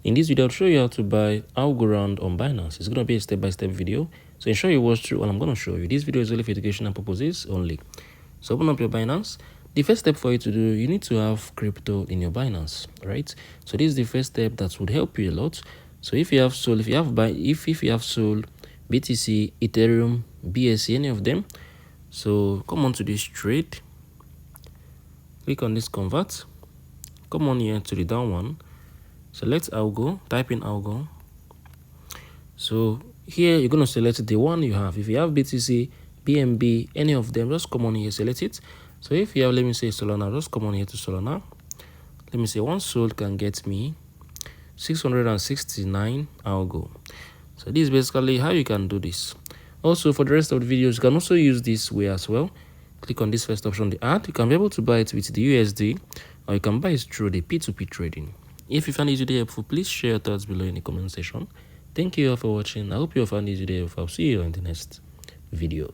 In this video, I'll show you how to buy Algorand on Binance. It's going to be a step-by-step video, so ensure you watch through what I'm going to show you. This video is only for educational purposes only. So open up your Binance. The first step for you to do, you need to have crypto in your Binance, right? So this is the first step that would help you a lot. So if you have Sol, if you have Sol, BTC, Ethereum, BSC, any of them, so come on to this trade, click on this convert, come on here to the down one, select Algo, type in Algo. So here you're going to select the one you have. If you have BTC, BNB, any of them, just come on here, select it. So if you have, let me say Solana, just come on here to Solana. Let me say one Sol can get me 669 Algo. So this is basically how you can do this. Also, for the rest of the videos, you can also use this way as well. Click on this first option, the add. You can be able to buy it with the USD, or you can buy it through the P2P trading. If you found this video helpful, please share your thoughts below in the comment section. Thank you all for watching. I hope you all found this video helpful. I'll see you in the next video.